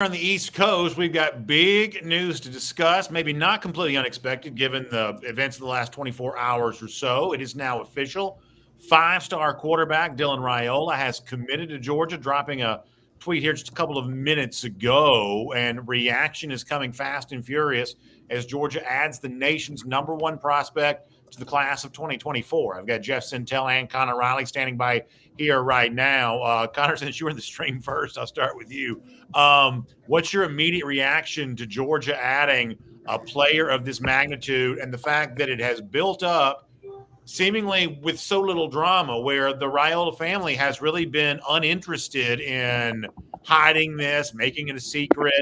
On the East Coast, we've got big news to discuss, maybe not completely unexpected given the events of the last 24 hours or so. It is now official. Five-star quarterback Dylan Raiola has committed to Georgia, dropping a tweet here just a couple of minutes ago, and reaction is coming fast and furious as Georgia adds the nation's number one prospect to the class of 2024. I've got Jeff Sintel and Connor Riley standing by here right now. Connor, since you were in the stream first, I'll start with you. What's your immediate reaction to Georgia adding a player of this magnitude and the fact that it has built up seemingly with so little drama, where the Raiola family has really been uninterested in hiding this, making it a secret?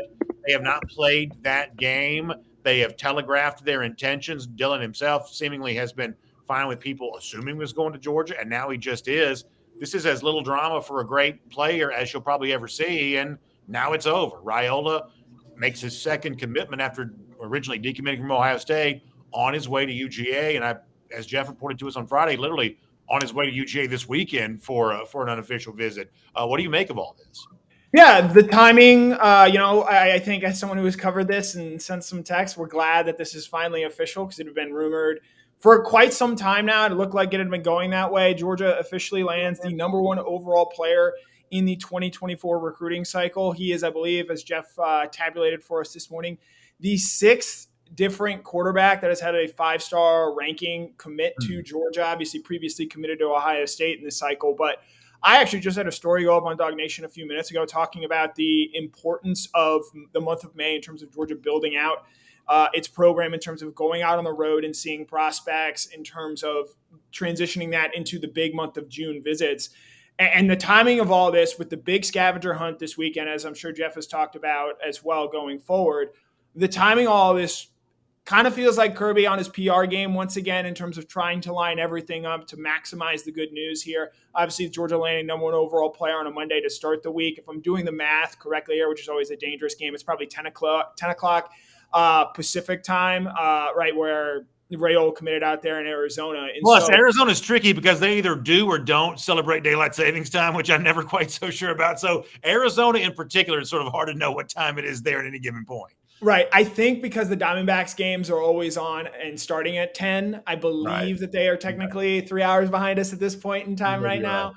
They have not played that game. They have telegraphed their intentions. Dylan himself seemingly has been fine with people assuming he was going to Georgia, and now he just is. This is as little drama for a great player as you'll probably ever see, and now it's over. Raiola makes his second commitment after originally decommitting from Ohio State, on his way to UGA, and as Jeff reported to us on Friday, literally on his way to UGA this weekend for an unofficial visit. What do you make of all this? Yeah, the timing, I think as someone who has covered this and sent some texts, we're glad that this is finally official because it had been rumored for quite some time now. It looked like it had been going that way. Georgia officially lands the number one overall player in the 2024 recruiting cycle. He is, I believe, as Jeff tabulated for us this morning, the sixth different quarterback that has had a five-star ranking commit to Georgia. Obviously, previously committed to Ohio State in this cycle, but I actually just had a story go up on DawgNation a few minutes ago talking about the importance of the month of May in terms of Georgia building out its program, in terms of going out on the road and seeing prospects, in terms of transitioning that into the big month of June visits. And the timing of all this with the big scavenger hunt this weekend, as I'm sure Jeff has talked about as well going forward, the timing of all this kind of feels like Kirby on his PR game once again in terms of trying to line everything up to maximize the good news here. Obviously, Georgia landing number one overall player on a Monday to start the week. If I'm doing the math correctly here, which is always a dangerous game, it's probably 10 o'clock Pacific time, right, where Raiola committed out there in Arizona. And Plus, Arizona's tricky because they either do or don't celebrate daylight savings time, which I'm never quite so sure about. So Arizona in particular, is sort of hard to know what time it is there at any given point. Right. I think because the Diamondbacks games are always on and starting at 10, I believe that they are technically 3 hours behind us at this point in time now.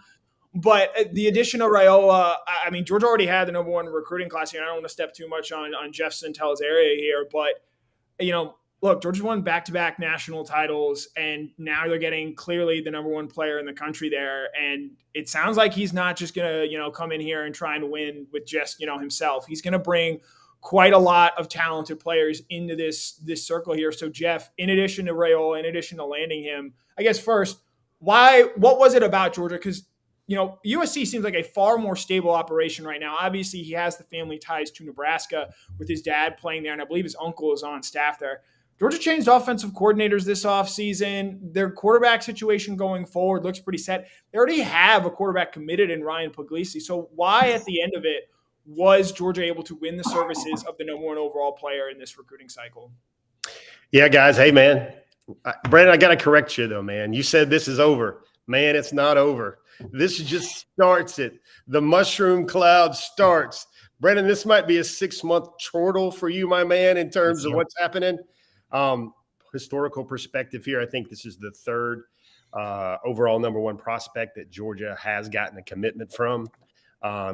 But the addition of Raiola, I mean, Georgia already had the number one recruiting class here. I don't want to step too much on Jeff Sintel's area here, but, look, Georgia won back-to-back national titles, and now they're getting clearly the number one player in the country there. And it sounds like he's not just going to, come in here and try and win with just, himself. He's going to bring quite a lot of talented players into this circle here. So, Jeff, in addition to Raiola, in addition to landing him, I guess first, what was it about Georgia? Because, USC seems like a far more stable operation right now. Obviously, he has the family ties to Nebraska with his dad playing there, and I believe his uncle is on staff there. Georgia changed offensive coordinators this offseason. Their quarterback situation going forward looks pretty set. They already have a quarterback committed in Ryan Puglisi. So why, at the end of it, was Georgia able to win the services of the number one overall player in this recruiting cycle? Yeah, guys. Hey, man. Brandon, I got to correct you, though, man. You said this is over. Man, it's not over. This just starts it. The mushroom cloud starts. Brandon, this might be a 6-month chortle for you, my man, in terms of what's happening. Historical perspective here, I think this is the third overall number one prospect that Georgia has gotten a commitment from.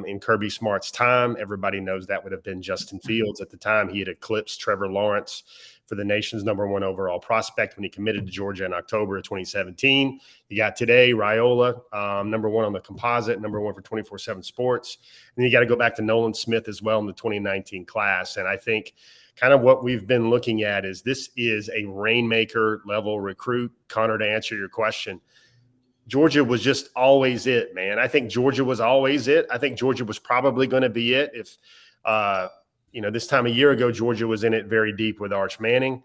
In Kirby Smart's time, everybody knows that would have been Justin Fields at the time. He had eclipsed Trevor Lawrence for the nation's number one overall prospect when he committed to Georgia in October of 2017. You got today Raiola, number one on the composite, number one for 24/7 Sports. And you got to go back to Nolan Smith as well in the 2019 class. And I think kind of what we've been looking at is this is a rainmaker level recruit. Connor, to answer your question, Georgia was just always it, man. I think Georgia was always it. I think Georgia was probably going to be it. If, this time a year ago, Georgia was in it very deep with Arch Manning.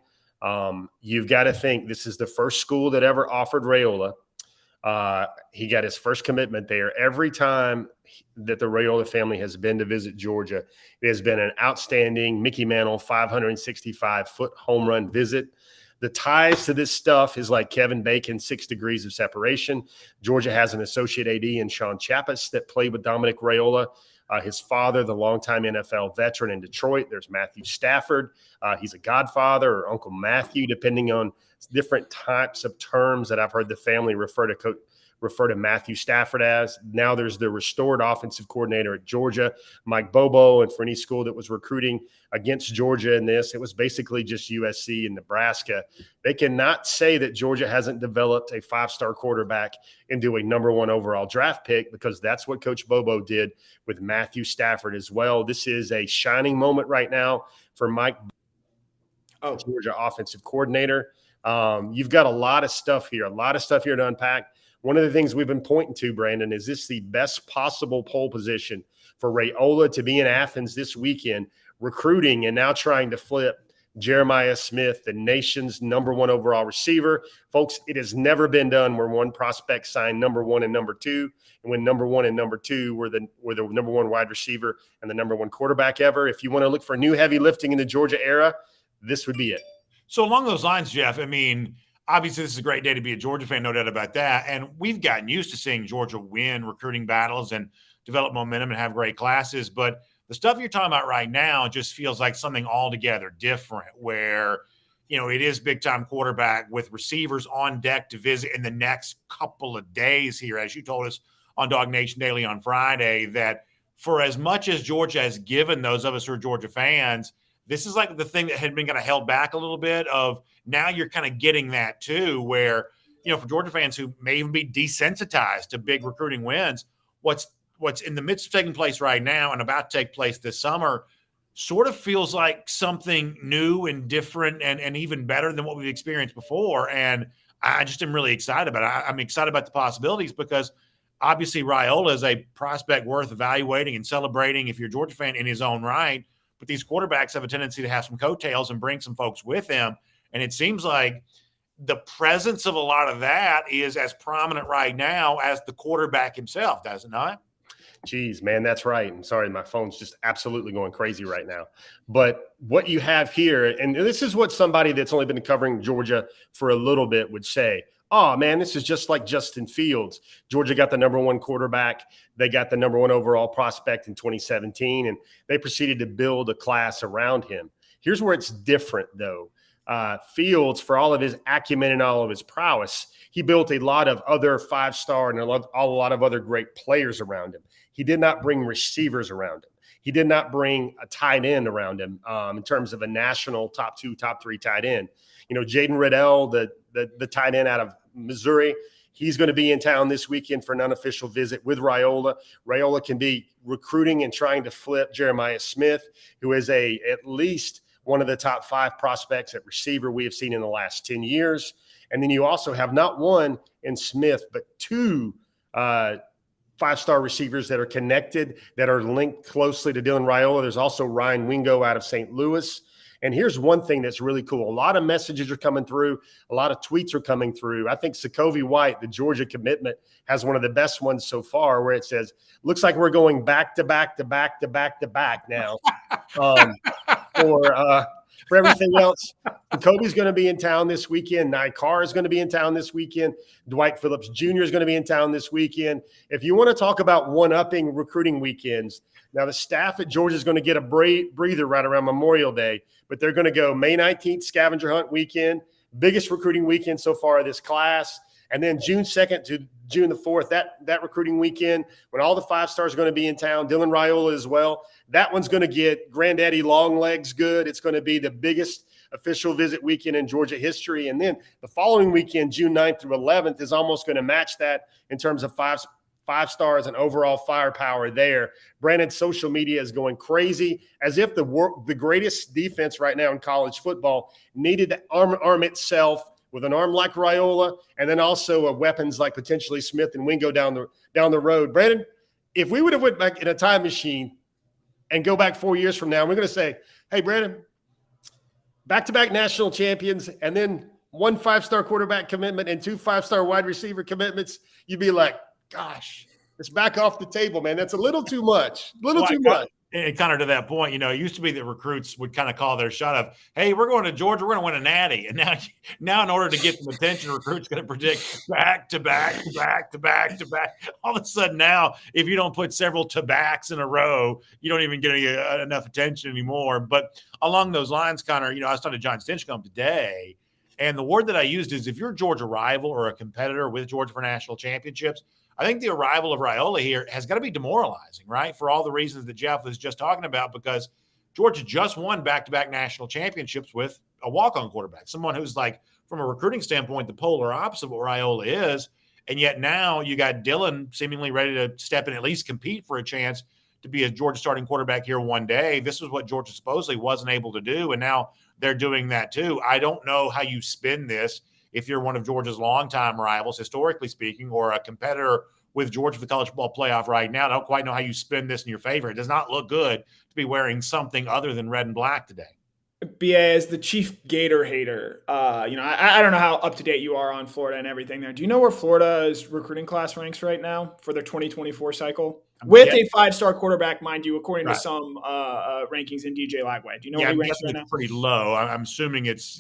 You've got to think this is the first school that ever offered Raiola. He got his first commitment there. Every time that the Raiola family has been to visit Georgia, it has been an outstanding Mickey Mantle 565-foot home run visit. The ties to this stuff is like Kevin Bacon, 6 degrees of separation. Georgia has an associate AD in Sean Chappis that played with Dominic Raiola His father, the longtime NFL veteran in Detroit. There's Matthew Stafford. He's a godfather or Uncle Matthew, depending on different types of terms that I've heard the family refer to Matthew Stafford as. Now there's the restored offensive coordinator at Georgia, Mike Bobo, and for any school that was recruiting against Georgia in this, it was basically just USC and Nebraska. They cannot say that Georgia hasn't developed a five-star quarterback into a number one overall draft pick, because that's what Coach Bobo did with Matthew Stafford as well. This is a shining moment right now for Mike Bobo, Georgia offensive coordinator. You've got a lot of stuff here to unpack. One of the things we've been pointing to, Brandon, is this the best possible pole position for Raiola to be in Athens this weekend, recruiting and now trying to flip Jeremiah Smith, the nation's number one overall receiver. Folks, it has never been done where one prospect signed number one and number two, and when number one and number two were the number one wide receiver and the number one quarterback ever. If you want to look for new heavy lifting in the Georgia era, this would be it. So along those lines, Jeff, I mean, obviously this is a great day to be a Georgia fan, no doubt about that. And we've gotten used to seeing Georgia win recruiting battles and develop momentum and have great classes. But the stuff you're talking about right now just feels like something altogether different, where, you know, it is big-time quarterback with receivers on deck to visit in the next couple of days here, as you told us on DawgNation Daily on Friday, that for as much as Georgia has given those of us who are Georgia fans, this is like the thing that had been kind of held back a little bit of now you're kind of getting that too, where, you know, for Georgia fans who may even be desensitized to big recruiting wins, what's in the midst of taking place right now and about to take place this summer sort of feels like something new and different and even better than what we've experienced before. And I just am really excited about it. I'm excited about the possibilities, because obviously Raiola is a prospect worth evaluating and celebrating if you're a Georgia fan in his own right. But these quarterbacks have a tendency to have some coattails and bring some folks with them. And it seems like the presence of a lot of that is as prominent right now as the quarterback himself, does it not? Geez, man, that's right. I'm sorry, my phone's just absolutely going crazy right now. But what you have here, and this is what somebody that's only been covering Georgia for a little bit would say, oh, man, this is just like Justin Fields. Georgia got the number one quarterback. They got the number one overall prospect in 2017, and they proceeded to build a class around him. Here's where it's different, though. Fields, for all of his acumen and all of his prowess, he built a lot of other five-star and a lot of other great players around him. He did not bring receivers around him. He did not bring a tight end around him in terms of a national top two, top three tight end. You know, Jaden Riddell, the tight end out of Missouri, he's going to be in town this weekend for an unofficial visit with Raiola. Raiola can be recruiting and trying to flip Jeremiah Smith, who is at least one of the top five prospects at receiver we have seen in the last 10 years. And then you also have not one in Smith, but two five-star receivers that are connected, that are linked closely to Dylan Raiola. There's also Ryan Wingo out of St. Louis. And here's one thing that's really cool. A lot of messages are coming through. A lot of tweets are coming through. I think Sokovie White, the Georgia commitment, has one of the best ones so far, where it says, looks like we're going back to back to back to back to back now. For everything else, Kobe's going to be in town this weekend. Nikar is going to be in town this weekend. Dwight Phillips Jr. is going to be in town this weekend. If you want to talk about one-upping recruiting weekends, now the staff at Georgia is going to get a breather right around Memorial Day, but they're going to go May 19th, scavenger hunt weekend, biggest recruiting weekend so far of this class. And then June 2nd to June the 4th, that recruiting weekend, when all the five stars are going to be in town, Dylan Raiola as well, that one's going to get Granddaddy Longlegs good. It's going to be the biggest official visit weekend in Georgia history. And then the following weekend, June 9th through 11th, is almost going to match that in terms of five stars and overall firepower there. Brandon's social media is going crazy, as if the greatest defense right now in college football needed to arm itself with an arm like Raiola, and then also weapons like potentially Smith and Wingo down the road. Brandon, if we would have went back in a time machine and go back 4 years from now, we're going to say, hey, Brandon, back-to-back national champions, and then one five-star quarterback commitment and two five-star wide receiver commitments, you'd be like, gosh, it's back off the table, man. That's a little too much. Too much. And kind of to that point, it used to be that recruits would kind of call their shot of, hey, we're going to Georgia, we're going to win a natty. And now in order to get some attention, recruits going to predict back to back to back to back to back. All of a sudden now, if you don't put several to-backs in a row, you don't even get enough attention anymore. But along those lines, Connor, I was talking to John Stinchcomb today, and the word that I used is if you're a Georgia rival or a competitor with Georgia for national championships, I think the arrival of Raiola here has got to be demoralizing, right? For all the reasons that Jeff was just talking about, because Georgia just won back-to-back national championships with a walk-on quarterback, someone who's like, from a recruiting standpoint, the polar opposite of what Raiola is. And yet now you got Dylan seemingly ready to step in, at least compete for a chance to be a Georgia starting quarterback here one day. This is what Georgia supposedly wasn't able to do, and now they're doing that too. I don't know how you spin this if you're one of Georgia's longtime rivals, historically speaking, or a competitor with Georgia for the college football playoff right now. I don't quite know how you spin this in your favor. It does not look good to be wearing something other than red and black today. BA is the chief Gator hater. I don't know how up to date you are on Florida and everything there. Do you know where Florida's recruiting class ranks right now for their 2024 cycle? With a 5-star quarterback, mind you, according to some rankings in DJ Lagway. Do you know what he ranks right now? It's pretty low. I'm assuming it's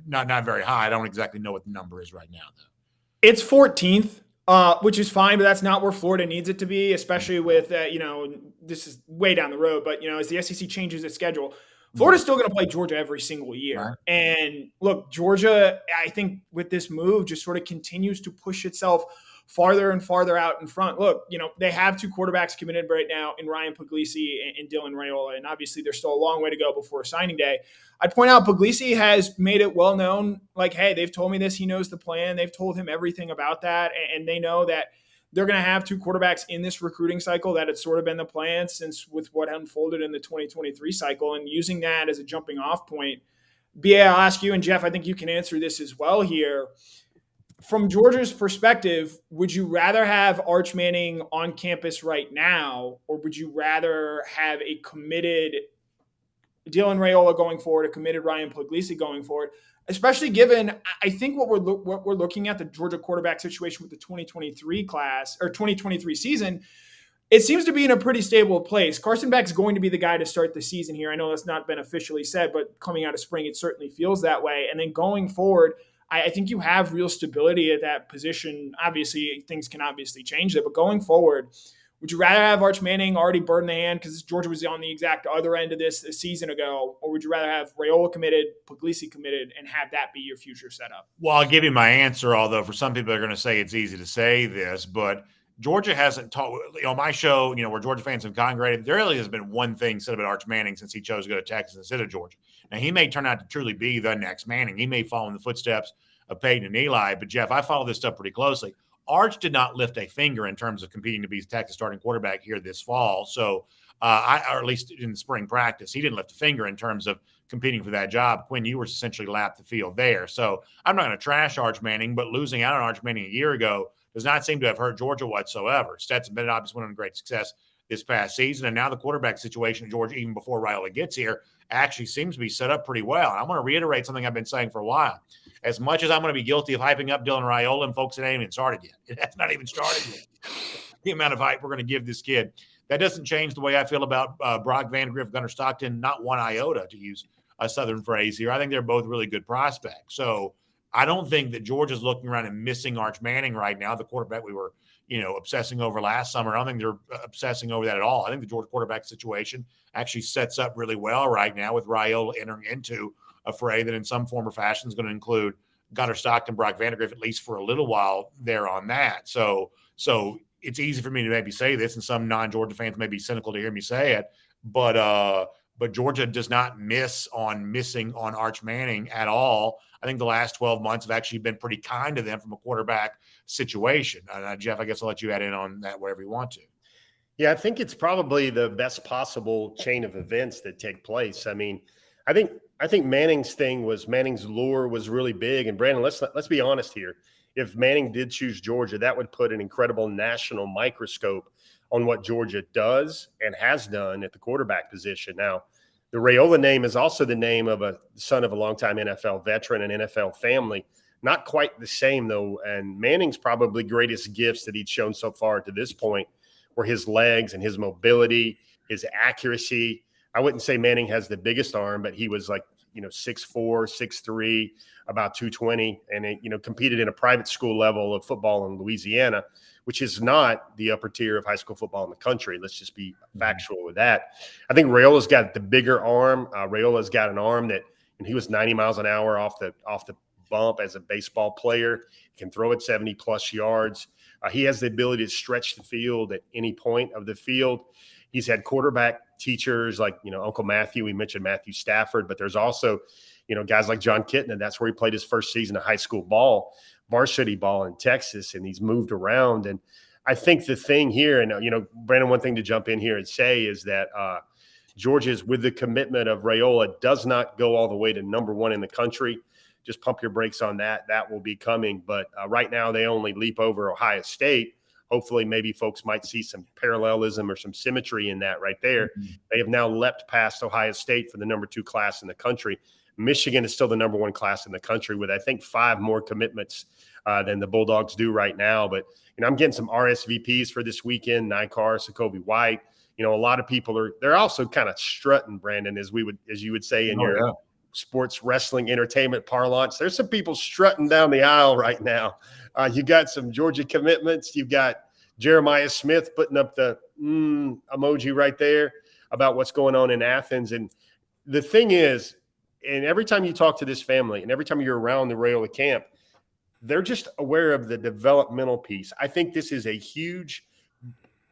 not very high. I don't exactly know what the number is right now, though. It's 14th. Which is fine, but that's not where Florida needs it to be, especially with, this is way down the road, but, as the SEC changes its schedule, Florida's still going to play Georgia every single year. Right. And look, Georgia, I think with this move just sort of continues to push itself farther and farther out in front. Look, they have 2 quarterbacks committed right now in Ryan Puglisi and Dylan Raiola, and obviously there's still a long way to go before signing day. I'd point out Puglisi has made it well known, like, hey, they've told me this. He knows the plan. They've told him everything about that, and they know that they're going to have 2 quarterbacks in this recruiting cycle. That had sort of been the plan since with what unfolded in the 2023 cycle, and using that as a jumping off point. BA, I'll ask you, and Jeff, I think you can answer this as well here. From Georgia's perspective, would you rather have Arch Manning on campus right now, or would you rather have a committed Dylan Raiola going forward, a committed Ryan Puglisi going forward? Especially given, I think what we're looking at, the Georgia quarterback situation with the 2023 class or 2023 season, it seems to be in a pretty stable place. Carson Beck's going to be the guy to start the season here. I know that's not been officially said, but coming out of spring, it certainly feels that way. And then going forward, I think you have real stability at that position. Obviously, things can obviously change there, but going forward, would you rather have Arch Manning already bird in the hand because Georgia was on the exact other end of this a season ago, or would you rather have Raiola committed, Puglisi committed, and have that be your future setup? Well, I'll give you my answer, although for some people are going to say it's easy to say this, but Georgia hasn't taught, my show, where Georgia fans have congregated, there really has been one thing said about Arch Manning since he chose to go to Texas instead of Georgia. Now, he may turn out to truly be the next Manning. He may follow in the footsteps of Peyton and Eli, but Jeff, I follow this stuff pretty closely. Arch did not lift a finger in terms of competing to be the Texas starting quarterback here this fall. So, or at least in the spring practice, he didn't lift a finger in terms of competing for that job. Quinn Ewers essentially lapped the field there. So I'm not going to trash Arch Manning, but losing out on Arch Manning a year ago does not seem to have hurt Georgia whatsoever. Stetson Bennett obviously went on great success this past season, and now the quarterback situation in Georgia, even before Raiola gets here, actually seems to be set up pretty well. And I want to reiterate something I've been saying for a while. As much as I'm going to be guilty of hyping up Dylan Raiola, and folks, it ain't even started yet. It has not even started yet. The amount of hype we're going to give this kid. That doesn't change the way I feel about Brock Vandagriff, Gunnar Stockton, not one iota, to use a Southern phrase here. I think they're both really good prospects. So I don't think that Georgia's looking around and missing Arch Manning right now, the quarterback we were, obsessing over last summer. I don't think they're obsessing over that at all. I think the Georgia quarterback situation actually sets up really well right now with Raiola entering into a fray that in some form or fashion is going to include Gunnar Stockton, Brock Vandagriff, at least for a little while there on that. So it's easy for me to maybe say this, and some non-Georgia fans may be cynical to hear me say it, but Georgia does not missing on Arch Manning at all. I think the last 12 months have actually been pretty kind to them from a quarterback situation. Jeff, I guess I'll let you add in on that wherever you want to. Yeah, I think it's probably the best possible chain of events that take place. I mean, I think Manning's lure was really big. And Brandon, let's be honest here. If Manning did choose Georgia, that would put an incredible national microscope on what Georgia does and has done at the quarterback position. Now, the Raiola name is also the name of a son of a longtime NFL veteran and NFL family. Not quite the same, though. And Manning's probably greatest gifts that he's shown so far to this point were his legs and his mobility. his accuracy. I wouldn't say Manning has the biggest arm, but he was like, 6'4", 6'3", about 220, and competed in a private school level of football in Louisiana, which is not the upper tier of high school football in the country. Let's just be factual with that. I think Raiola's got the bigger arm. Raiola's got an arm that, and he was 90 miles an hour off the bump as a baseball player. He can throw it 70-plus yards. He has the ability to stretch the field at any point of the field. He's had quarterback teachers like, Uncle Matthew. We mentioned Matthew Stafford, but there's also, guys like John Kitna. That's where he played his first season of high school ball, varsity ball in Texas, and he's moved around. And I think the thing here, and, Brandon, one thing to jump in here and say is that Georgia's, with the commitment of Raiola, does not go all the way to number one in the country. Just pump your brakes on that. That will be coming. But right now they only leap over Ohio State. Hopefully, maybe folks might see some parallelism or some symmetry in that right there. Mm-hmm. They have now leapt past Ohio State for the number 2 class in the country. Michigan is still the number 1 class in the country with, I think, 5 more commitments than the Bulldogs do right now. But, I'm getting some RSVPs for this weekend, Nikar, Sokobi White. A lot of people they're also kind of strutting, Brandon, as you would say in your sports wrestling entertainment parlance. There's some people strutting down the aisle right now. You got some Georgia commitments. You've got Jeremiah Smith putting up the emoji right there about what's going on in Athens. And the thing is, and every time you talk to this family and every time you're around the Raiola camp, they're just aware of the developmental piece. I think this is a huge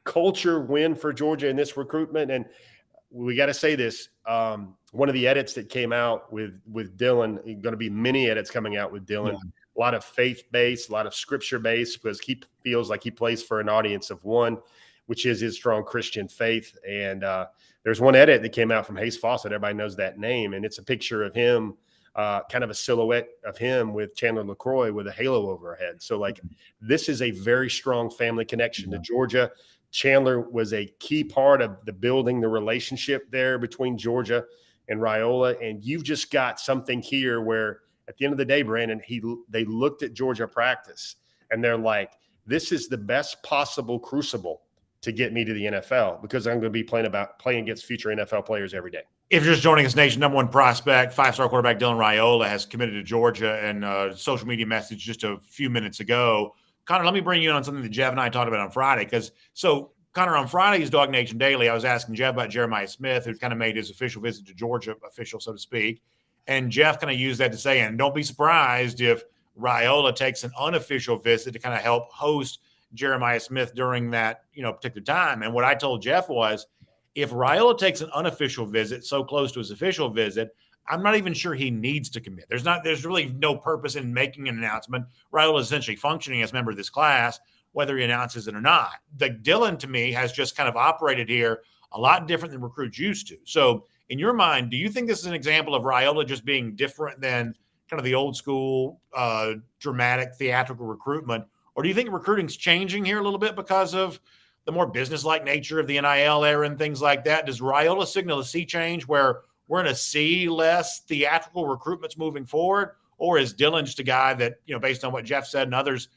culture win for Georgia in this recruitment. And we got to say this. One of the edits that came out with Dylan, going to be many edits coming out with Dylan. Yeah. A lot of faith-based, a lot of scripture-based, because he feels like he plays for an audience of one, which is his strong Christian faith. And there's one edit that came out from Hayes Fawcett. Everybody knows that name. And it's a picture of him, kind of a silhouette of him with Chandler LaCroix with a halo over her head. So, this is a very strong family connection to Georgia. Chandler was a key part of the building the relationship there between Georgia and Raiola. And you've just got something here where, at the end of the day, Brandon, they looked at Georgia practice and they're like, this is the best possible crucible to get me to the NFL, because I'm going to be playing against future NFL players every day. If you're just joining us, Nation, number 1 prospect, 5-star quarterback Dylan Raiola has committed to Georgia, and a social media message just a few minutes ago. Connor, let me bring you in on something that Jeff and I talked about on Friday. Connor, on Friday's DawgNation Daily, I was asking Jeff about Jeremiah Smith, who kind of made his official visit to Georgia official, so to speak. And Jeff kind of used that to say, and don't be surprised if Raiola takes an unofficial visit to kind of help host Jeremiah Smith during that, particular time. And what I told Jeff was, if Raiola takes an unofficial visit so close to his official visit, I'm not even sure he needs to commit. There's really no purpose in making an announcement. Raiola is essentially functioning as a member of this class, whether he announces it or not. Dylan, to me, has just kind of operated here a lot different than recruits used to. So, in your mind, do you think this is an example of Raiola just being different than kind of the old school, dramatic, theatrical recruitment? Or do you think recruiting's changing here a little bit because of the more business-like nature of the NIL era and things like that? Does Raiola signal a sea change where we're going to see less theatrical recruitments moving forward? Or is Dylan just a guy that, based on what Jeff said and others,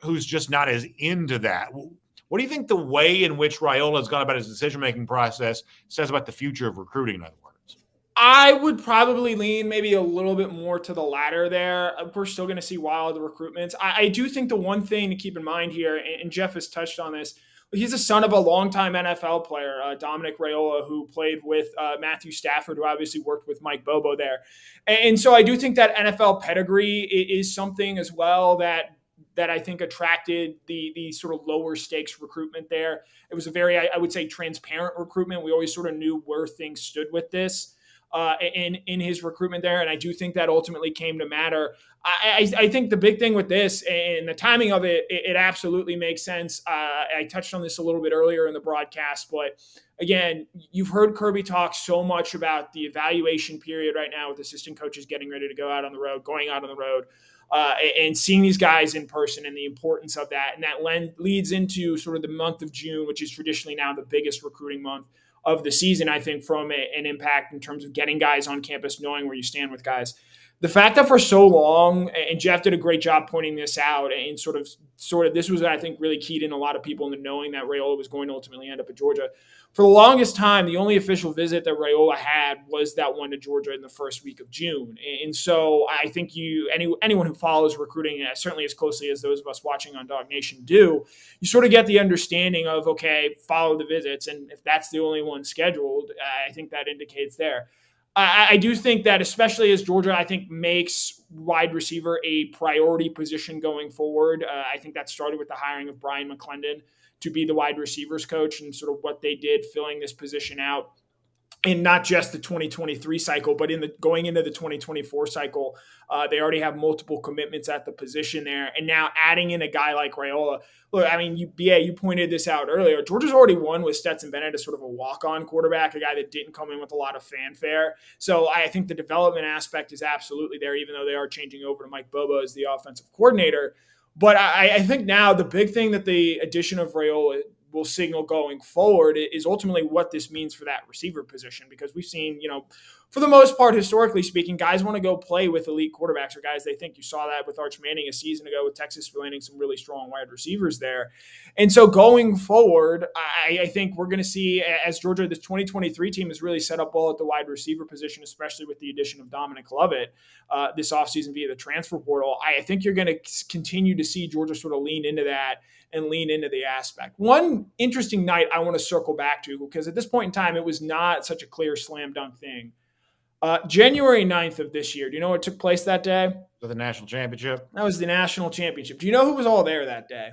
who's just not as into that? What do you think the way in which Raiola has gone about his decision-making process says about the future of recruiting, in other words? I would probably lean maybe a little bit more to the latter there. We're still going to see wild recruitments. I do think the one thing to keep in mind here, and Jeff has touched on this, he's the son of a longtime NFL player, Dominic Raiola, who played with Matthew Stafford, who obviously worked with Mike Bobo there. And so I do think that NFL pedigree is something as well that I think attracted the sort of lower stakes recruitment there. It was a very, I would say, transparent recruitment. We always sort of knew where things stood with this in his recruitment there. And I do think that ultimately came to matter. I think the big thing with this and the timing of it absolutely makes sense. I touched on this a little bit earlier in the broadcast, but again, you've heard Kirby talk so much about the evaluation period right now with assistant coaches getting ready to going out on the road. And seeing these guys in person and the importance of that. And that leads into sort of the month of June, which is traditionally now the biggest recruiting month of the season, I think, from an impact in terms of getting guys on campus, knowing where you stand with guys. the fact that for so long, and Jeff did a great job pointing this out, and sort of this was, I think, really keyed in a lot of people into knowing that Raiola was going to ultimately end up at Georgia. For the longest time, the only official visit that Raiola had was that one to Georgia in the first week of June. And so I think anyone who follows recruiting, certainly as closely as those of us watching on DawgNation do, you sort of get the understanding of, okay, follow the visits. And if that's the only one scheduled, I think that indicates there. I do think that, especially as Georgia, I think, makes wide receiver a priority position going forward. I think that started with the hiring of Brian McClendon to be the wide receivers coach, and sort of what they did filling this position out in not just the 2023 cycle, but going into the 2024 cycle. They already have multiple commitments at the position there. And now adding in a guy like Raiola. Look, I mean, you pointed this out earlier. Georgia's already won with Stetson Bennett as sort of a walk-on quarterback, a guy that didn't come in with a lot of fanfare. So I think the development aspect is absolutely there, even though they are changing over to Mike Bobo as the offensive coordinator. But I think now the big thing that the addition of Raiola will signal going forward is ultimately what this means for that receiver position, because we've seen, for the most part, historically speaking, guys want to go play with elite quarterbacks, or guys they think. You saw that with Arch Manning a season ago, with Texas landing some really strong wide receivers there. And so going forward, I think we're going to see, as Georgia, this 2023 team is really set up well at the wide receiver position, especially with the addition of Dominic Lovett this offseason via the transfer portal. I think you're going to continue to see Georgia sort of lean into that and lean into the aspect. One interesting night I want to circle back to, because at this point in time, it was not such a clear slam dunk thing. January 9th of this year, do you know what took place that day? For the national championship? That was the national championship. Do you know who was all there that day?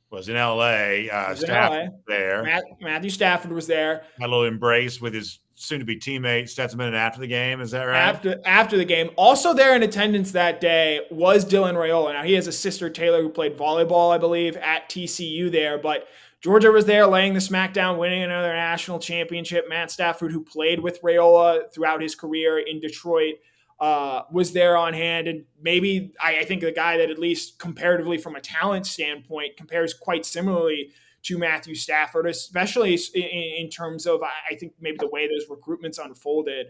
Was in L.A. Stafford was there. Matthew Stafford was there. Had a little embrace with his soon-to-be teammate Stetson Bennett after the game. Is that right? After the game. Also there in attendance that day was Dylan Raiola. Now, he has a sister, Taylor, who played volleyball, I believe, at TCU there. But Georgia was there laying the smackdown, winning another national championship. Matt Stafford, who played with Raiola throughout his career in Detroit, was there on hand. And maybe I think the guy that, at least comparatively from a talent standpoint, compares quite similarly to Matthew Stafford, especially in terms of, I think, maybe the way those recruitments unfolded.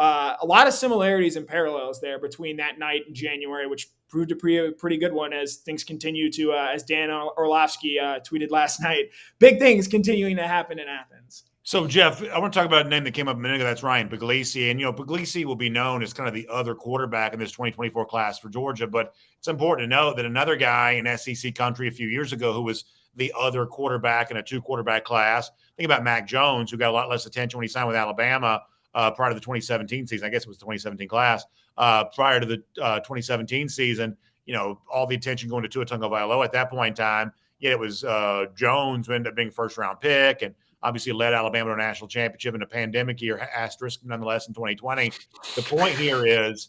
A lot of similarities and parallels there between that night in January, which proved a pretty good one as things continue to, as Dan Orlovsky tweeted last night, big things continuing to happen in Athens. So, Jeff, I want to talk about a name that came up a minute ago. That's Ryan Puglisi. And, Puglisi will be known as kind of the other quarterback in this 2024 class for Georgia. But it's important to note that another guy in SEC country a few years ago who was the other quarterback in a two-quarterback class, think about Mac Jones, who got a lot less attention when he signed with Alabama prior to the 2017 season. I guess it was the 2017 class. Prior to the 2017 season, all the attention going to Tua Tagovailoa at that point in time. Yet it was Jones who ended up being a first-round pick and obviously led Alabama to a national championship in a pandemic year, asterisk, nonetheless, in 2020. The point here is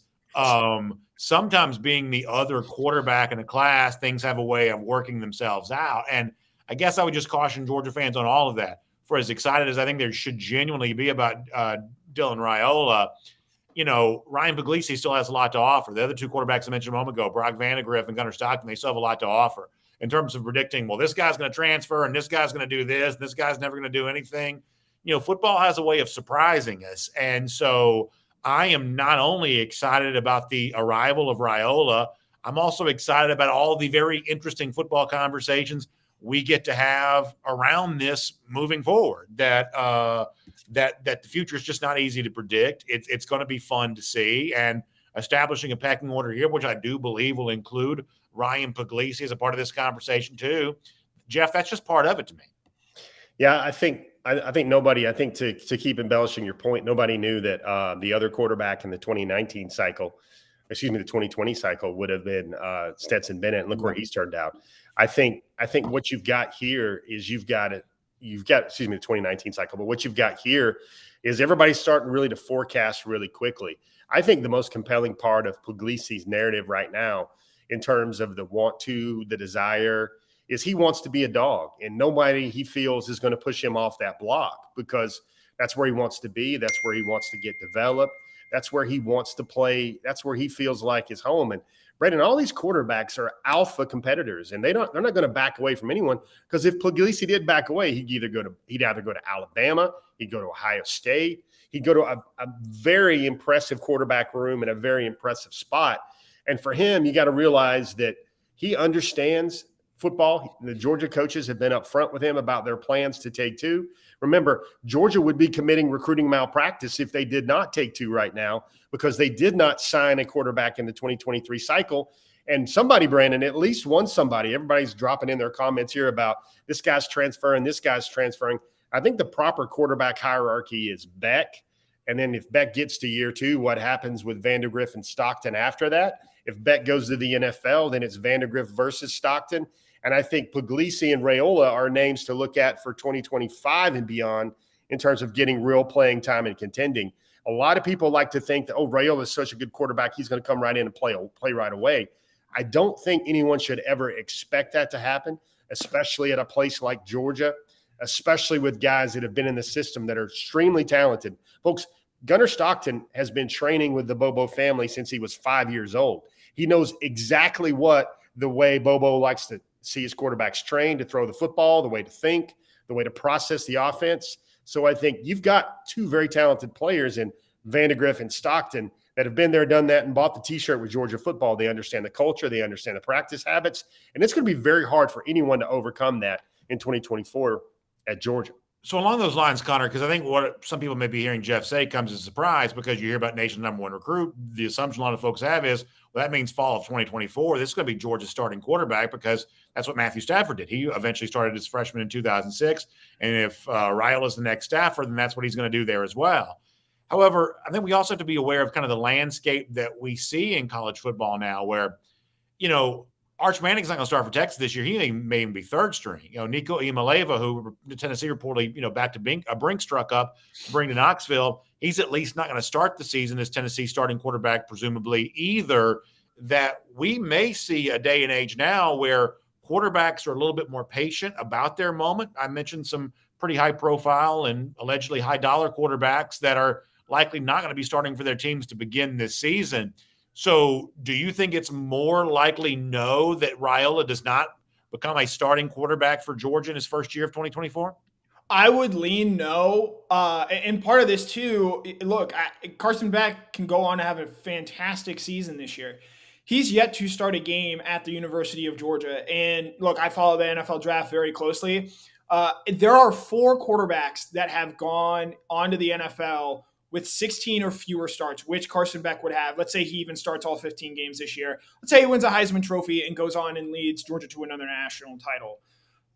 sometimes being the other quarterback in a class, things have a way of working themselves out. And I guess I would just caution Georgia fans on all of that. For as excited as I think there should genuinely be about Dylan Raiola, Ryan Puglisi still has a lot to offer. The other two quarterbacks I mentioned a moment ago, Brock Vandagriff and Gunnar Stockton, they still have a lot to offer in terms of predicting, well, this guy's going to transfer and this guy's going to do this, and this guy's never going to do anything. Football has a way of surprising us. And so I am not only excited about the arrival of Raiola, I'm also excited about all the very interesting football conversations we get to have around this moving forward. That the future is just not easy to predict. It's going to be fun to see, and establishing a pecking order here, which I do believe will include Ryan Puglisi as a part of this conversation too. Jeff, that's just part of it to me. Yeah, I think nobody, to keep embellishing your point, nobody knew that the other quarterback in the 2020 cycle would have been Stetson Bennett, and look where he's turned out. I think what you've got here is the 2019 cycle, but what you've got here is everybody's starting really to forecast really quickly. I think the most compelling part of Puglisi's narrative right now, in terms of the desire, is he wants to be a dog, and nobody he feels is going to push him off that block, because That's where he wants to be. That's where he wants to get developed. That's where he wants to play. That's where he feels like his home. And Brandon, all these quarterbacks are alpha competitors, and they're not going to back away from anyone, because if Puglisi did back away, he'd either go to Alabama, he'd go to Ohio State, he'd go to a very impressive quarterback room in a very impressive spot. And for him, you got to realize that he understands football. The Georgia coaches have been up front with him about their plans to take two. Remember, Georgia would be committing recruiting malpractice if they did not take two right now, because they did not sign a quarterback in the 2023 cycle. And somebody, Brandon, at least one somebody, everybody's dropping in their comments here about this guy's transferring, this guy's transferring. I think the proper quarterback hierarchy is Beck. And then if Beck gets to year two, what happens with Vandegrift and Stockton after that? If Beck goes to the NFL, then it's Vandegrift versus Stockton. And I think Puglisi and Raiola are names to look at for 2025 and beyond in terms of getting real playing time and contending. A lot of people like to think that, Raiola is such a good quarterback, he's going to come right in and play right away. I don't think anyone should ever expect that to happen, especially at a place like Georgia, especially with guys that have been in the system that are extremely talented. Folks, Gunnar Stockton has been training with the Bobo family since he was 5 years old. He knows exactly what the way Bobo likes to see his quarterbacks trained to throw the football, the way to think, the way to process the offense. So I think you've got two very talented players in Vandegrift and Stockton that have been there, done that, and bought the T-shirt with Georgia football. They understand the culture. They understand the practice habits. And it's going to be very hard for anyone to overcome that in 2024 at Georgia. So along those lines, Connor, because I think what some people may be hearing Jeff say comes as a surprise, because you hear about nation's number one recruit. The assumption a lot of folks have is, well, that means fall of 2024. This is going to be Georgia's starting quarterback, because that's what Matthew Stafford did. He eventually started as freshman in 2006. And if Raiola is the next Stafford, then that's what he's going to do there as well. However, I think we also have to be aware of kind of the landscape that we see in college football now, where, Arch Manning's not going to start for Texas this year. He may even be third string. Nico Imaleva, who Tennessee reportedly, back to a Brinks truck up to bring to Knoxville, he's at least not going to start the season as Tennessee starting quarterback, presumably either. That we may see a day and age now where quarterbacks are a little bit more patient about their moment. I mentioned some pretty high profile and allegedly high dollar quarterbacks that are likely not going to be starting for their teams to begin this season. So do you think it's more likely that Raiola does not become a starting quarterback for Georgia in his first year of 2024? I would lean no. And part of this too, look, Carson Beck can go on to have a fantastic season this year. He's yet to start a game at the University of Georgia. And look, I follow the NFL draft very closely. There are 4 quarterbacks that have gone onto the NFL with 16 or fewer starts, which Carson Beck would have. Let's say he even starts all 15 games this year. Let's say he wins a Heisman Trophy and goes on and leads Georgia to another national title.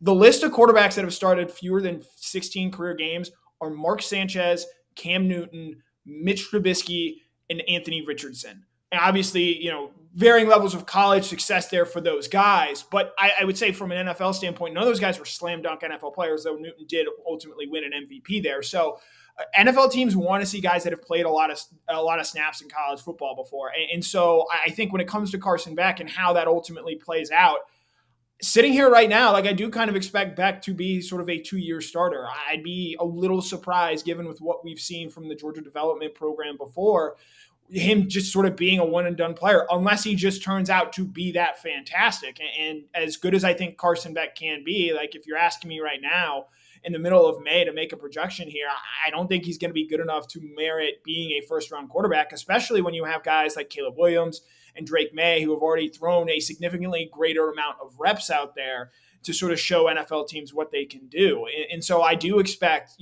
The list of quarterbacks that have started fewer than 16 career games are Mark Sanchez, Cam Newton, Mitch Trubisky, and Anthony Richardson. And obviously, varying levels of college success there for those guys. But I would say from an NFL standpoint, none of those guys were slam dunk NFL players, though Newton did ultimately win an MVP there. So NFL teams want to see guys that have played a lot of snaps in college football before. And so I think when it comes to Carson Beck and how that ultimately plays out, sitting here right now, I do kind of expect Beck to be sort of a 2-year starter. I'd be a little surprised, given with what we've seen from the Georgia development program before, him just sort of being a one-and-done player, unless he just turns out to be that fantastic. And as good as I think Carson Beck can be, if you're asking me right now, in the middle of May to make a projection here, I don't think he's going to be good enough to merit being a first-round quarterback, especially when you have guys like Caleb Williams and Drake May who have already thrown a significantly greater amount of reps out there to sort of show NFL teams what they can do. And so I do expect,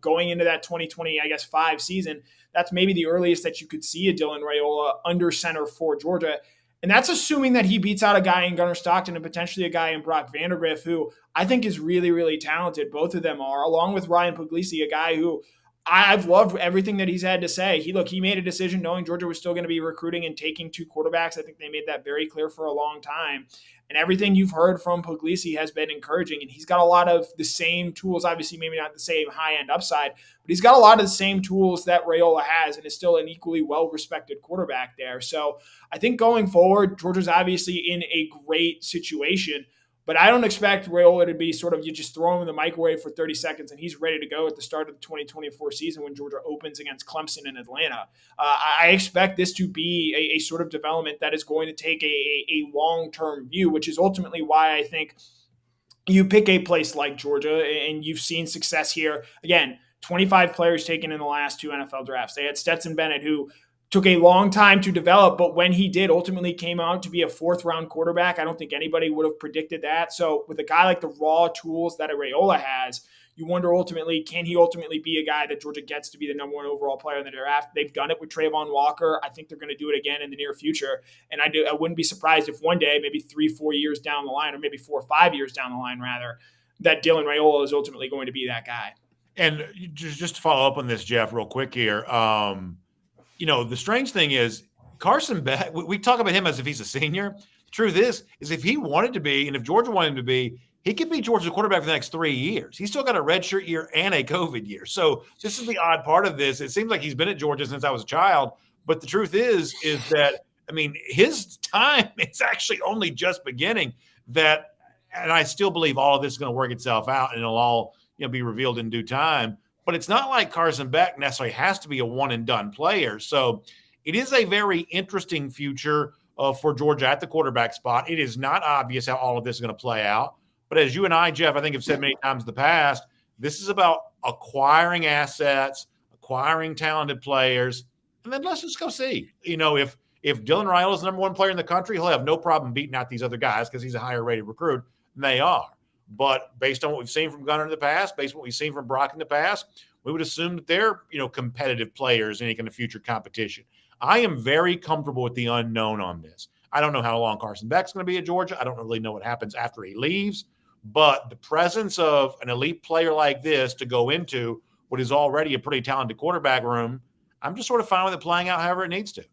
going into that 2020, 5 season, that's maybe the earliest that you could see a Dylan Raiola under center for Georgia. And that's assuming that he beats out a guy in Gunnar Stockton and potentially a guy in Brock Vandegrift, who I think is really, really talented. Both of them are, along with Ryan Puglisi, a guy who I've loved everything that he's had to say. He made a decision knowing Georgia was still going to be recruiting and taking 2 quarterbacks. I think they made that very clear for a long time. And everything you've heard from Puglisi has been encouraging. And he's got a lot of the same tools, obviously maybe not the same high-end upside, but he's got a lot of the same tools that Raiola has and is still an equally well-respected quarterback there. So I think going forward, Georgia's obviously in a great situation. But I don't expect Raiola to be sort of, you just throw him in the microwave for 30 seconds and he's ready to go at the start of the 2024 season when Georgia opens against Clemson in Atlanta. I expect this to be a sort of development that is going to take a long-term view, which is ultimately why I think you pick a place like Georgia and you've seen success here. Again, 25 players taken in the last 2 NFL drafts. They had Stetson Bennett, who took a long time to develop, but when he did, ultimately came out to be a 4th-round quarterback. I don't think anybody would have predicted that. So with a guy like the raw tools that a Raiola has, you wonder ultimately, can he ultimately be a guy that Georgia gets to be the number 1 overall player in the draft? They've done it with Trayvon Walker. I think they're going to do it again in the near future. And I wouldn't be surprised if one day, maybe 3-4 years down the line, or maybe 4 or 5 years down the line, rather, that Dylan Raiola is ultimately going to be that guy. And just to follow up on this, Jeff, real quick here, the strange thing is Carson Beck, we talk about him as if he's a senior. The truth is if he wanted to be, and if Georgia wanted him to be, he could be Georgia's quarterback for the next 3 years. He's still got a redshirt year and a COVID year. So this is the odd part of this. It seems like he's been at Georgia since I was a child. But the truth is that, his time is actually only just beginning. And I still believe all of this is going to work itself out and it'll all be revealed in due time. But it's not like Carson Beck necessarily has to be a one-and-done player. So it is a very interesting future for Georgia at the quarterback spot. It is not obvious how all of this is going to play out. But as you and I, Jeff, I think have said many times in the past, this is about acquiring assets, acquiring talented players, and then let's just go see. If Dylan Raiola is the number 1 player in the country, he'll have no problem beating out these other guys because he's a higher-rated recruit than they are. But based on what we've seen from Gunner in the past, based on what we've seen from Brock in the past, we would assume that they're, competitive players in any kind of future competition. I am very comfortable with the unknown on this. I don't know how long Carson Beck's going to be at Georgia. I don't really know what happens after he leaves. But the presence of an elite player like this to go into what is already a pretty talented quarterback room, I'm just sort of fine with it playing out however it needs to.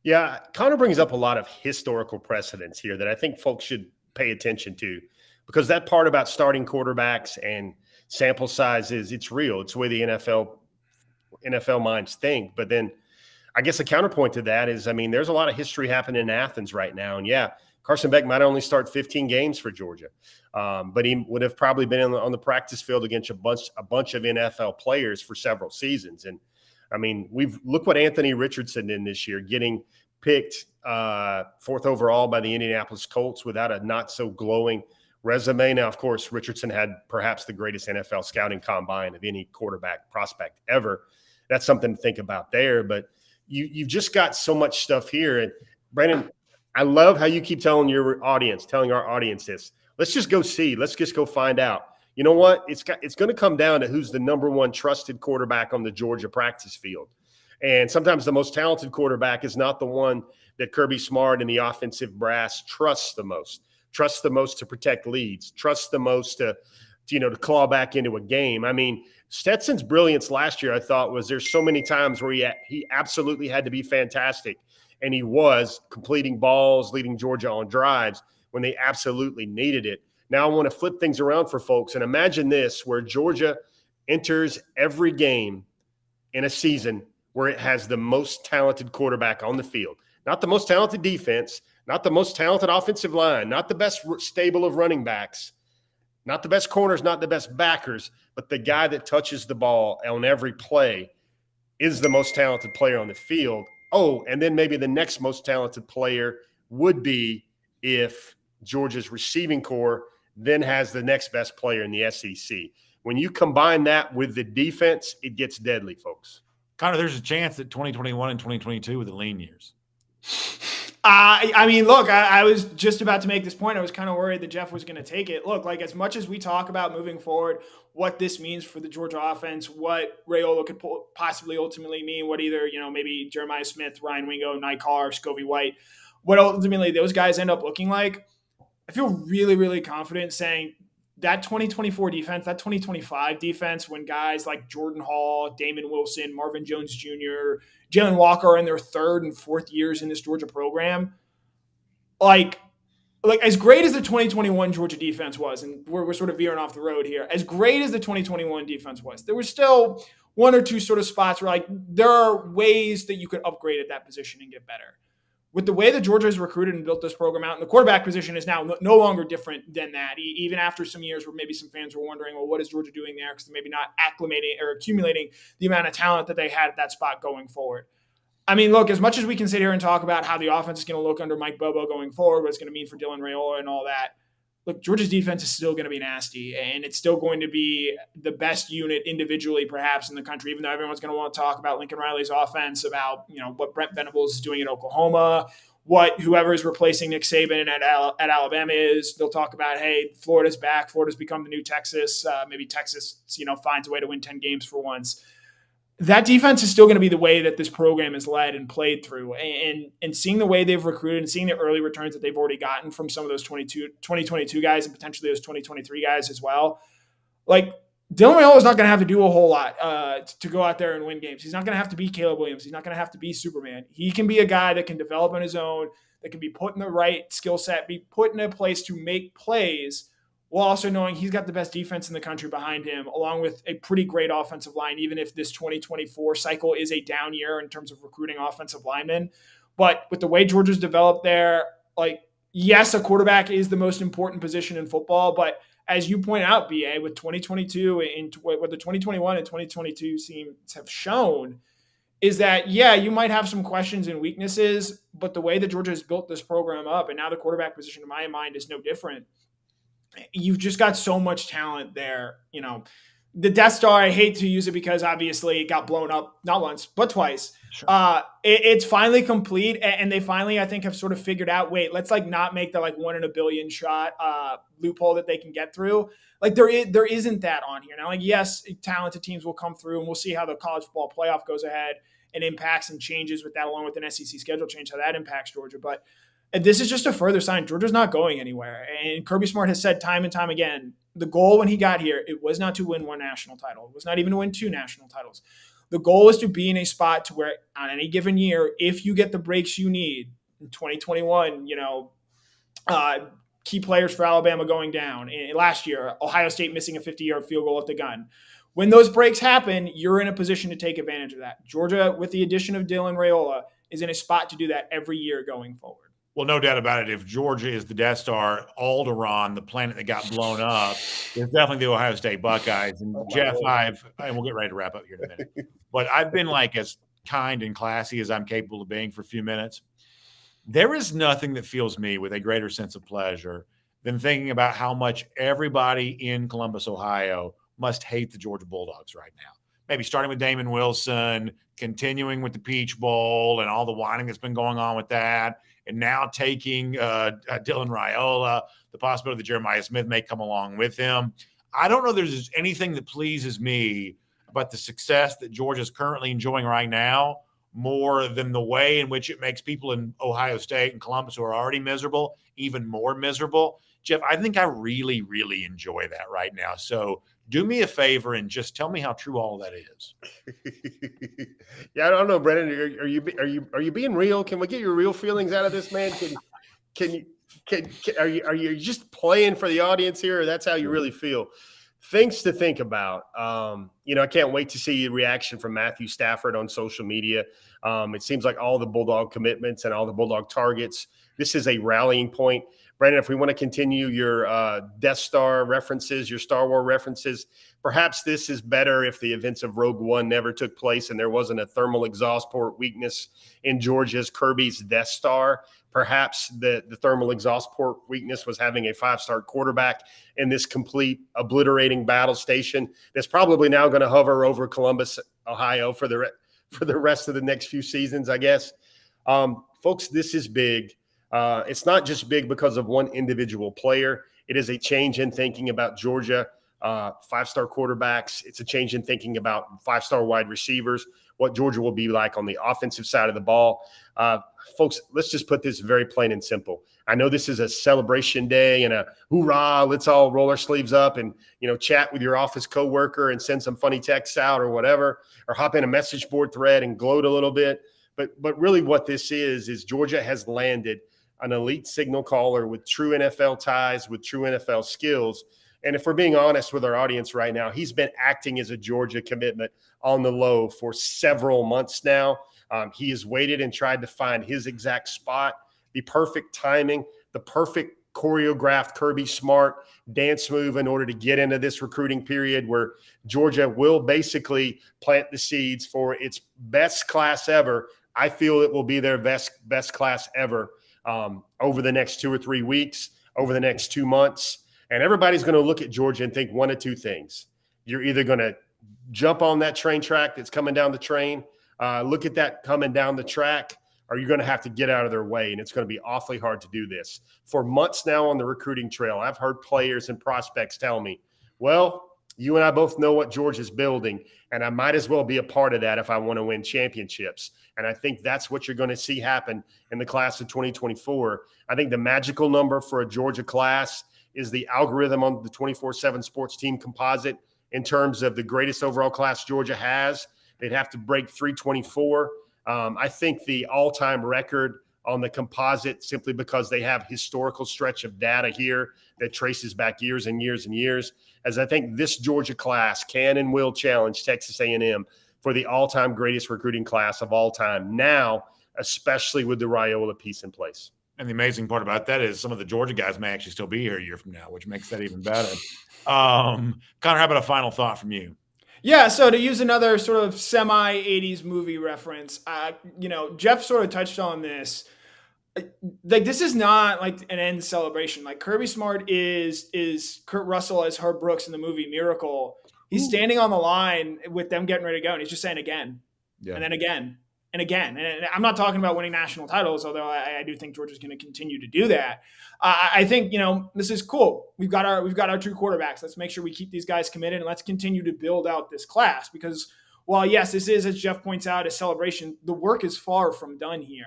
Yeah, Connor brings up a lot of historical precedents here that I think folks should pay attention to. Because that part about starting quarterbacks and sample sizes, it's real. It's the way the NFL minds think. But then I guess a counterpoint to that is, there's a lot of history happening in Athens right now. And yeah, Carson Beck might only start 15 games for Georgia, but he would have probably been on the practice field against a bunch of NFL players for several seasons. And look what Anthony Richardson did this year, getting picked 4th overall by the Indianapolis Colts without a not so glowing resume. Now, of course, Richardson had perhaps the greatest NFL scouting combine of any quarterback prospect ever. That's something to think about there. But you've just got so much stuff here. And Brandon, I love how you keep telling our audience this. Let's just go see. Let's just go find out. You know what? It's going to come down to who's the number 1 trusted quarterback on the Georgia practice field. And sometimes the most talented quarterback is not the one that Kirby Smart and the offensive brass trusts the most. Trusts the most to protect leads, trusts the most to claw back into a game. Stetson's brilliance last year, I thought, was there's so many times where he absolutely had to be fantastic, and he was completing balls, leading Georgia on drives when they absolutely needed it. Now I want to flip things around for folks, and imagine this, where Georgia enters every game in a season where it has the most talented quarterback on the field, not the most talented defense, not the most talented offensive line, not the best stable of running backs, not the best corners, not the best backers, but the guy that touches the ball on every play is the most talented player on the field. Oh, and then maybe the next most talented player would be if Georgia's receiving corps then has the next best player in the SEC. When you combine that with the defense, it gets deadly, folks. Connor, there's a chance that 2021 and 2022 were the lean years. Look, I was just about to make this point. I was kind of worried that Jeff was going to take it. Look, as much as we talk about moving forward, what this means for the Georgia offense, what Raiola could possibly ultimately mean, what either, maybe Jeremiah Smith, Ryan Wingo, Nye Carr, Scovie White, what ultimately those guys end up looking like, I feel really, really confident saying that 2024 defense, that 2025 defense, when guys like Jordan Hall, Damon Wilson, Marvin Jones Jr., Jalen Walker are in their 3rd and 4th years in this Georgia program, like as great as the 2021 Georgia defense was, and we're sort of veering off the road here, as great as the 2021 defense was, there was still 1 or 2 sort of spots where there are ways that you could upgrade at that position and get better. with the way that Georgia has recruited and built this program out, and the quarterback position is now no longer different than that. Even after some years where maybe some fans were wondering, well, what is Georgia doing there? Because they're maybe not acclimating or accumulating the amount of talent that they had at that spot going forward. I mean, look, as much as we can sit here and talk about how the offense is going to look under Mike Bobo going forward, what it's going to mean for Dylan Raiola and all that, look, Georgia's defense is still going to be nasty, and it's still going to be the best unit individually, perhaps, in the country, even though everyone's going to want to talk about Lincoln Riley's offense, about, what Brent Venables is doing at Oklahoma, what whoever is replacing Nick Saban at Alabama is. They'll talk about, hey, Florida's back. Florida's become the new Texas. Maybe Texas, finds a way to win 10 games for once. That defense is still going to be the way that this program is led and played through. And seeing the way they've recruited and seeing the early returns that they've already gotten from some of those 2022 guys and potentially those 2023 guys as well, like Dylan Raiola is not going to have to do a whole lot to go out there and win games. He's not going to have to be Caleb Williams. He's not going to have to be Superman. He can be a guy that can develop on his own, that can be put in the right skill set, be put in a place to make plays, while also knowing he's got the best defense in the country behind him, along with a pretty great offensive line, even if this 2024 cycle is a down year in terms of recruiting offensive linemen. But with the way Georgia's developed there, yes, a quarterback is the most important position in football, but as you point out, BA, with 2022 and what the 2021 and 2022 teams have shown is that, yeah, you might have some questions and weaknesses, but the way that Georgia has built this program up, and now the quarterback position in my mind is no different. You've just got so much talent there. The Death Star, I hate to use it because obviously it got blown up not once, but twice. Sure. It's finally complete. And they finally, I think, have sort of figured out, wait, let's not make the 1 in a billion shot loophole that they can get through. There isn't that on here. Now, yes, talented teams will come through and we'll see how the college football playoff goes ahead and impacts and changes with that, along with an SEC schedule change, how that impacts Georgia. But this is just a further sign. Georgia's not going anywhere. And Kirby Smart has said time and time again, the goal when he got here, it was not to win one national title. It was not even to win 2 national titles. The goal is to be in a spot to where on any given year, if you get the breaks you need in 2021, key players for Alabama going down. And last year, Ohio State missing a 50-yard field goal at the gun. When those breaks happen, you're in a position to take advantage of that. Georgia, with the addition of Dylan Raiola, is in a spot to do that every year going forward. Well, no doubt about it. If Georgia is the Death Star, Alderaan, the planet that got blown up, is definitely the Ohio State Buckeyes. And Jeff, and we'll get ready to wrap up here in a minute, but I've been as kind and classy as I'm capable of being for a few minutes. There is nothing that fills me with a greater sense of pleasure than thinking about how much everybody in Columbus, Ohio, must hate the Georgia Bulldogs right now. Maybe starting with Damon Wilson, continuing with the Peach Bowl and all the whining that's been going on with that, and now taking Dylan Raiola, the possibility that Jeremiah Smith may come along with him. I don't know there's anything that pleases me about the success that Georgia is currently enjoying right now more than the way in which it makes people in Ohio State and Columbus who are already miserable even more miserable. Jeff, I think I really, really enjoy that right now. So do me a favor and just tell me how true all of that is. Yeah, I don't know, Brennan. Are you being real? Can we get your real feelings out of this, man? Are you just playing for the audience here, or that's how you really feel? Things to think about. I can't wait to see the reaction from Matthew Stafford on social media. It seems like all the Bulldog commitments and all the Bulldog targets, this is a rallying point. Brandon, if we want to continue your Death Star references, your Star Wars references, perhaps this is better if the events of Rogue One never took place and there wasn't a thermal exhaust port weakness in Georgia's Kirby's Death Star. Perhaps the thermal exhaust port weakness was having a 5-star quarterback in this complete obliterating battle station that's probably now going to hover over Columbus, Ohio for the rest of the next few seasons, I guess. Folks, this is big. It's not just big because of one individual player. It is a change in thinking about Georgia, 5-star quarterbacks. It's a change in thinking about 5-star wide receivers, what Georgia will be like on the offensive side of the ball. Folks, let's just put this very plain and simple. I know this is a celebration day and a hoorah, let's all roll our sleeves up and, chat with your office coworker and send some funny texts out or whatever, or hop in a message board thread and gloat a little bit. But really what this is Georgia has landed an elite signal caller with true NFL ties, with true NFL skills. And if we're being honest with our audience right now, he's been acting as a Georgia commitment on the low for several months now. He has waited and tried to find his exact spot, the perfect timing, the perfect choreographed Kirby Smart dance move in order to get into this recruiting period where Georgia will basically plant the seeds for its best class ever. I feel it will be their best class ever over the next 2 or 3 weeks, over the next 2 months. And everybody's going to look at Georgia and think one of two things. You're either going to jump on that train track that's coming down the train, look at that coming down the track, or you're going to have to get out of their way, and it's going to be awfully hard to do this. For months now on the recruiting trail, I've heard players and prospects tell me, well, you and I both know what Georgia's building, and I might as well be a part of that if I want to win championships. And I think that's what you're going to see happen in the class of 2024. I think the magical number for a Georgia class is the algorithm on the 24/7 Sports Team composite in terms of the greatest overall class Georgia has. They'd have to break 324. I think the all-time record on the composite, simply because they have historical stretch of data here that traces back years and years and years, as I think this Georgia class can and will challenge Texas A&M for the all-time greatest recruiting class of all time now, especially with the Raiola piece in place. And the amazing part about that is some of the Georgia guys may actually still be here a year from now, which makes that even better. Connor, how about a final thought from you? Yeah, so to use another sort of semi-80s movie reference, Jeff sort of touched on this. Like, this is not like an end celebration. Like, Kirby Smart is Kurt Russell as Herb Brooks in the movie Miracle. He's standing on the line with them getting ready to go, and he's just saying again, and then again, and again. And I'm not talking about winning national titles, although I do think Georgia's going to continue to do that. I think, this is cool. We've got our true quarterbacks. Let's make sure we keep these guys committed, and let's continue to build out this class, because while, yes, this is, as Jeff points out, a celebration, the work is far from done here.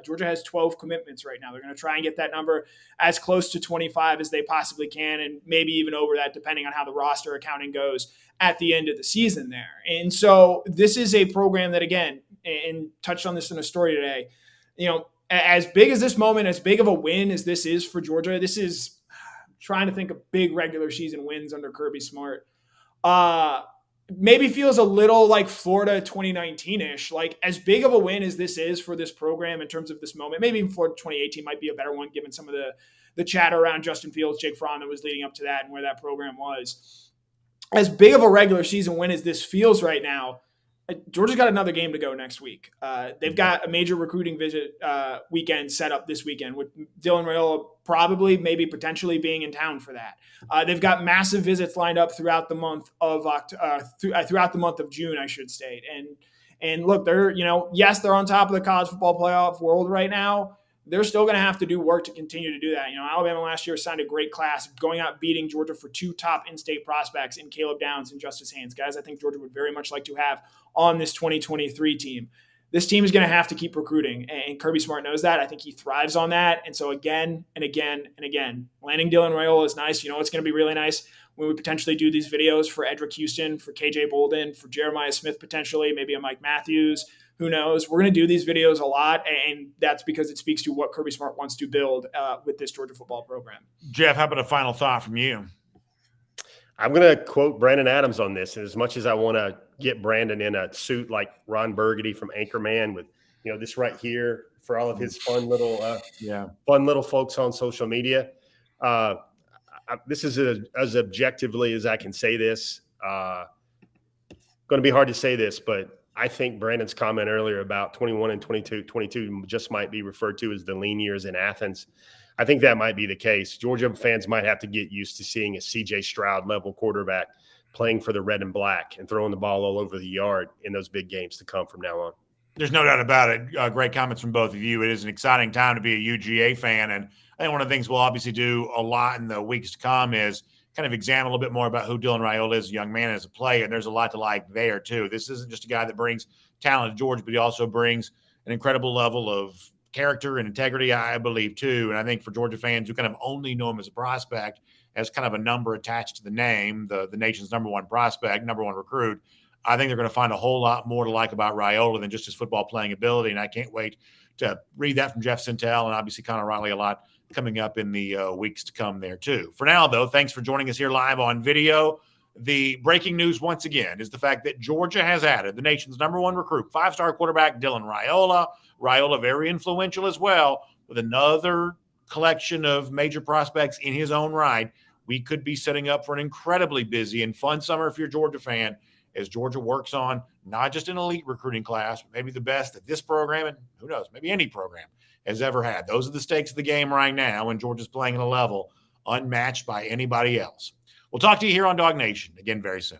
Georgia has 12 commitments right now. They're going to try and get that number as close to 25 as they possibly can, and maybe even over that, depending on how the roster accounting goes at the end of the season there. And so this is a program that, again, and touched on this in a story today, as big as this moment, as big of a win as this is for Georgia, this is trying to think of big regular season wins under Kirby Smart. Maybe feels a little like Florida 2019-ish. Like, as big of a win as this is for this program in terms of this moment, maybe even Florida 2018 might be a better one given some of the chatter around Justin Fields, Jake Fromm that was leading up to that and where that program was. As big of a regular season win as this feels right now, Georgia's got another game to go next week. They've got a major recruiting visit weekend set up this weekend with Dylan Raiola probably, maybe potentially being in town for that. They've got massive visits lined up throughout the month of June, I should state. And look, they're yes, they're on top of the college football playoff world right now. They're still going to have to do work to continue to do that. Alabama last year signed a great class, going out beating Georgia for 2 top in-state prospects in Caleb Downs and Justice Haynes. Guys, I think Georgia would very much like to have on this 2023 team. This team is going to have to keep recruiting, and Kirby Smart knows that. I think he thrives on that. And so again and again and again, landing Dylan Raiola is nice. It's going to be really nice when we potentially do these videos for Edric Houston, for KJ Bolden, for Jeremiah Smith potentially, maybe a Mike Matthews. Who knows? We're going to do these videos a lot, and that's because it speaks to what Kirby Smart wants to build with this Georgia football program. Jeff, how about a final thought from you? I'm going to quote Brandon Adams on this. And as much as I want to get Brandon in a suit like Ron Burgundy from Anchorman with, this right here for all of his fun little folks on social media. This is as objectively as I can say this. Going to be hard to say this, but I think Brandon's comment earlier about 21 and 22 just might be referred to as the lean years in Athens. I think that might be the case. Georgia fans might have to get used to seeing a C.J. Stroud level quarterback playing for the red and black and throwing the ball all over the yard in those big games to come from now on. There's no doubt about it. Great comments from both of you. It is an exciting time to be a UGA fan. And I think one of the things we'll obviously do a lot in the weeks to come is kind of examine a little bit more about who Dylan Raiola is, a young man, as a player. And there's a lot to like there, too. This isn't just a guy that brings talent to Georgia, but he also brings an incredible level of character and integrity, I believe, too. And I think for Georgia fans who kind of only know him as a prospect, as kind of a number attached to the name, the nation's number one prospect, number one recruit, I think they're going to find a whole lot more to like about Raiola than just his football playing ability. And I can't wait to read that from Jeff Sintel and obviously Connor Riley a lot coming up in the weeks to come there, too. For now, though, thanks for joining us here live on video. The breaking news once again is the fact that Georgia has added the nation's #1 recruit, 5-star quarterback Dylan Raiola. Raiola, very influential as well, with another collection of major prospects in his own right. We could be setting up for an incredibly busy and fun summer if you're a Georgia fan, as Georgia works on not just an elite recruiting class, but maybe the best that this program, and who knows, maybe any program has ever had. Those are the stakes of the game right now, and Georgia's playing at a level unmatched by anybody else. We'll talk to you here on DawgNation again very soon.